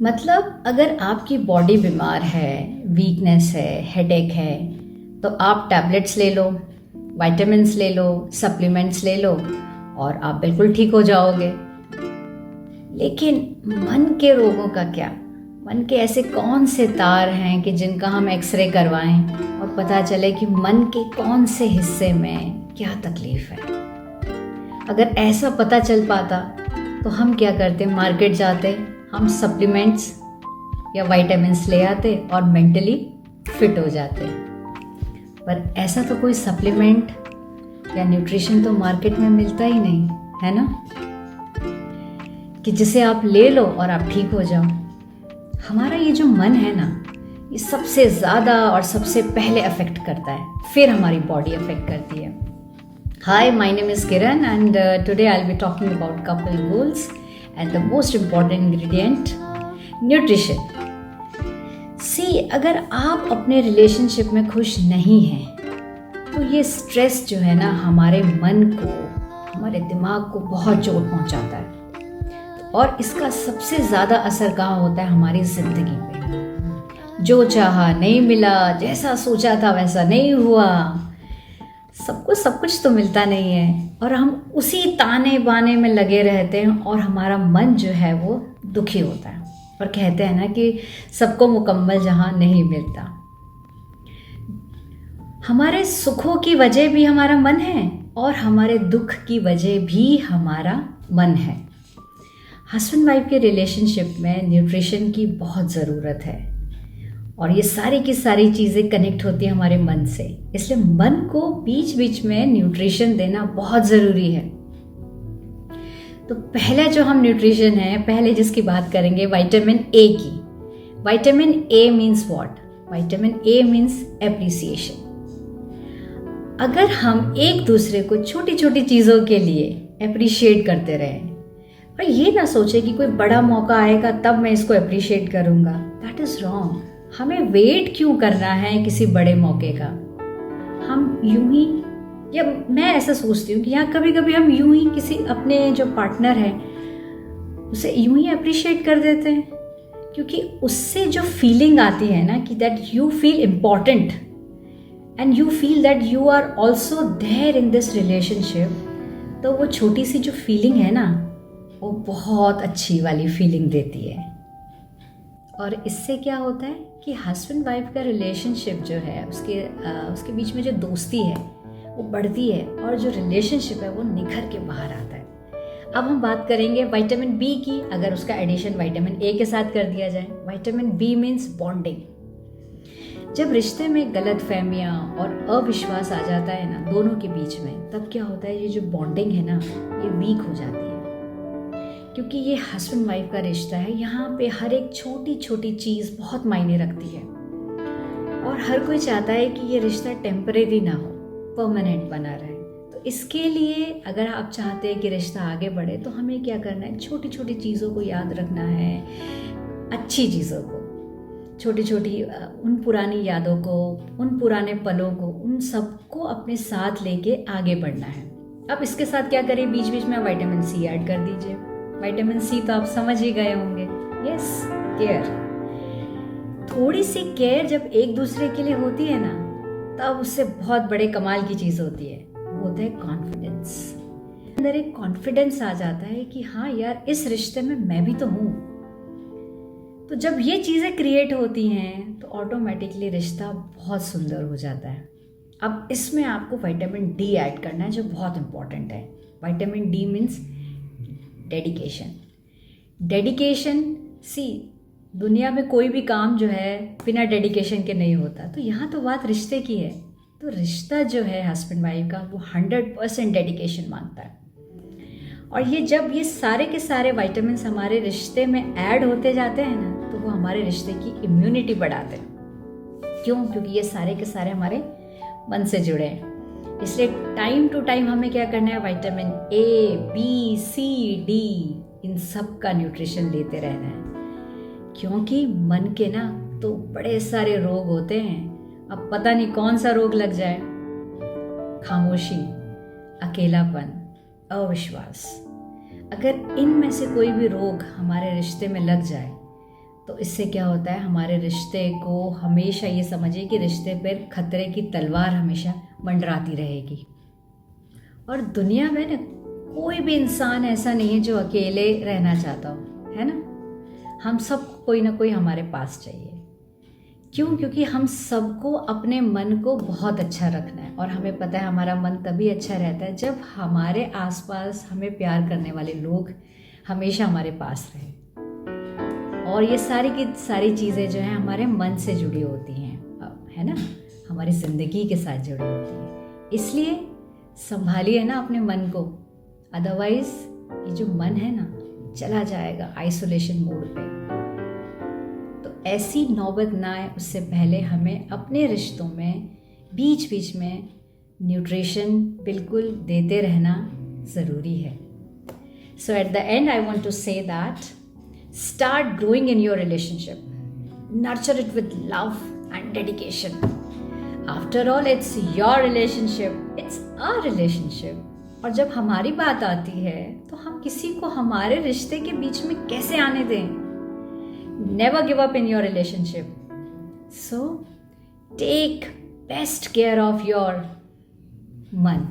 मतलब अगर आपकी बॉडी बीमार है, वीकनेस है, हेडेक है, तो आप टैबलेट्स ले लो, विटामिन्स ले लो, सप्लीमेंट्स ले लो और आप बिल्कुल ठीक हो जाओगे। लेकिन मन के रोगों का क्या? मन के ऐसे कौन से तार हैं कि जिनका हम एक्सरे करवाएं और पता चले कि मन के कौन से हिस्से में क्या तकलीफ है। अगर ऐसा पता चल पाता तो हम क्या करते? मार्केट जाते, हम सप्लीमेंट्स या विटामिन्स ले आते और मेंटली फिट हो जाते। पर ऐसा तो कोई सप्लीमेंट या न्यूट्रिशन तो मार्केट में मिलता ही नहीं है ना, कि जिसे आप ले लो और आप ठीक हो जाओ। हमारा ये जो मन है ना, ये सबसे ज़्यादा और सबसे पहले अफेक्ट करता है, फिर हमारी बॉडी अफेक्ट करती है। Hi, my name is Kiran and today I'll be talking about couple goals and the most important ingredient, nutrition. See, अगर आप अपने रिलेशनशिप में खुश नहीं हैं तो ये स्ट्रेस जो है ना हमारे मन को, हमारे दिमाग को बहुत चोट पहुंचाता है। और इसका सबसे ज़्यादा असर कहाँ होता है? हमारी ज़िंदगी पे। जो चाहा नहीं मिला, जैसा सोचा था वैसा नहीं हुआ, सबको सब कुछ तो मिलता नहीं है और हम उसी ताने बाने में लगे रहते हैं और हमारा मन जो है वो दुखी होता है। और कहते हैं ना कि सबको मुकम्मल जहां नहीं मिलता। हमारे सुखों की वजह भी हमारा मन है और हमारे दुख की वजह भी हमारा मन है। हस्बैंड वाइफ के रिलेशनशिप में न्यूट्रिशन की बहुत ज़रूरत है और ये सारी की सारी चीज़ें कनेक्ट होती हैं हमारे मन से, इसलिए मन को बीच बीच में न्यूट्रिशन देना बहुत ज़रूरी है। तो पहला जो हम न्यूट्रिशन है, पहले जिसकी बात करेंगे, विटामिन ए की। Vitamin A means what? Vitamin A means appreciation. अगर हम एक दूसरे को छोटी छोटी चीज़ों के लिए अप्रिशिएट करते रहें और ये ना सोचे कि कोई बड़ा मौका आएगा तब मैं इसको अप्रिशिएट करूँगा, दैट इज़ रॉन्ग। हमें वेट क्यों करना है किसी बड़े मौके का? हम यूं ही, या मैं ऐसा सोचती हूँ कि यहाँ कभी कभी हम यूं ही किसी अपने जो पार्टनर है उसे यूं ही अप्रिशिएट कर देते हैं, क्योंकि उससे जो फीलिंग आती है ना कि that you feel important and you feel that you are also there in this relationship, तो वो छोटी सी जो फीलिंग है ना वो बहुत अच्छी वाली फीलिंग देती है। और इससे क्या होता है कि हस्बैंड वाइफ का रिलेशनशिप जो है उसके बीच में जो दोस्ती है वो बढ़ती है और जो रिलेशनशिप है वो निखर के बाहर आता है। अब हम बात करेंगे विटामिन बी की। अगर उसका एडिशन विटामिन ए के साथ कर दिया जाए, विटामिन बी मीन्स बॉन्डिंग। जब रिश्ते में गलतफहमियां और अविश्वास आ जाता है ना दोनों के बीच में, तब क्या होता है, ये जो बॉन्डिंग है ना ये वीक हो जाती है, क्योंकि ये हस्बैंड वाइफ का रिश्ता है। यहाँ पे हर एक छोटी छोटी चीज़ बहुत मायने रखती है और हर कोई चाहता है कि ये रिश्ता टेम्परेरी ना हो, परमानेंट बना रहे। तो इसके लिए अगर आप चाहते हैं कि रिश्ता आगे बढ़े तो हमें क्या करना है? छोटी छोटी चीज़ों को याद रखना है, अच्छी चीज़ों को, छोटी छोटी उन पुरानी यादों को, उन पुराने पलों को, उन सबको अपने साथ लेके आगे बढ़ना है। अब इसके साथ क्या करें? बीच बीच में विटामिन सी ऐड कर दीजिए। विटामिन सी तो आप समझ ही गए होंगे, यस, केयर। थोड़ी सी केयर जब एक दूसरे के लिए होती है ना, तब उससे बहुत बड़े कमाल की चीज़ होती है, वो होता है कॉन्फिडेंस। अंदर एक कॉन्फिडेंस आ जाता है कि हाँ यार, इस रिश्ते में मैं भी तो हूँ। तो जब ये चीज़ें क्रिएट होती हैं तो ऑटोमेटिकली रिश्ता बहुत सुंदर हो जाता है। अब इसमें आपको विटामिन डी ऐड करना है, जो बहुत इंपॉर्टेंट है। Vitamin D means dedication. Dedication, see, दुनिया में कोई भी काम जो है बिना डेडिकेशन के नहीं होता। तो यहाँ तो बात रिश्ते की है, तो रिश्ता जो है हस्बैंड वाइफ का वो 100% डेडिकेशन मांगता है। और ये जब ये सारे के सारे विटामिन्स हमारे रिश्ते में ऐड होते जाते हैं ना, तो वो हमारे रिश्ते की इम्यूनिटी बढ़ाते हैं। क्यों? क्योंकि ये सारे के सारे हमारे मन से जुड़े हैं। इसलिए टाइम टू टाइम हमें क्या करना है? Vitamin A, B, C, D, इन सब का न्यूट्रिशन लेते रहना है, क्योंकि मन के ना तो बड़े सारे रोग होते हैं। अब पता नहीं कौन सा रोग लग जाए, खामोशी, अकेलापन, अविश्वास। अगर इनमें से कोई भी रोग हमारे रिश्ते में लग जाए तो इससे क्या होता है, हमारे रिश्ते को हमेशा ये समझिए कि रिश्ते पर खतरे की तलवार हमेशा मंडराती रहेगी। और दुनिया में ना कोई भी इंसान ऐसा नहीं है जो अकेले रहना चाहता हो, है ना। हम सबको कोई ना कोई हमारे पास चाहिए। क्यों? क्योंकि हम सबको अपने मन को बहुत अच्छा रखना है, और हमें पता है हमारा मन तभी अच्छा रहता है जब हमारे आसपास हमें प्यार करने वाले लोग हमेशा हमारे पास रहे। और ये सारी की सारी चीज़ें जो हैं हमारे मन से जुड़ी होती हैं, है ना, हमारी ज़िंदगी के साथ जुड़ी होती हैं। इसलिए संभालिए ना अपने मन को, अदरवाइज ये जो मन है ना चला जाएगा आइसोलेशन मोड पे। तो ऐसी नौबत ना आए उससे पहले हमें अपने रिश्तों में बीच बीच में न्यूट्रिशन बिल्कुल देते रहना ज़रूरी है। So at the end I want to say that start growing in your relationship. Nurture it with love and dedication. After all, it's your relationship. It's our relationship. और जब हमारी बात आती है तो हम किसी को हमारे रिश्ते के बीच में कैसे आने दें? Never give up in your relationship. So, take best care of your मन.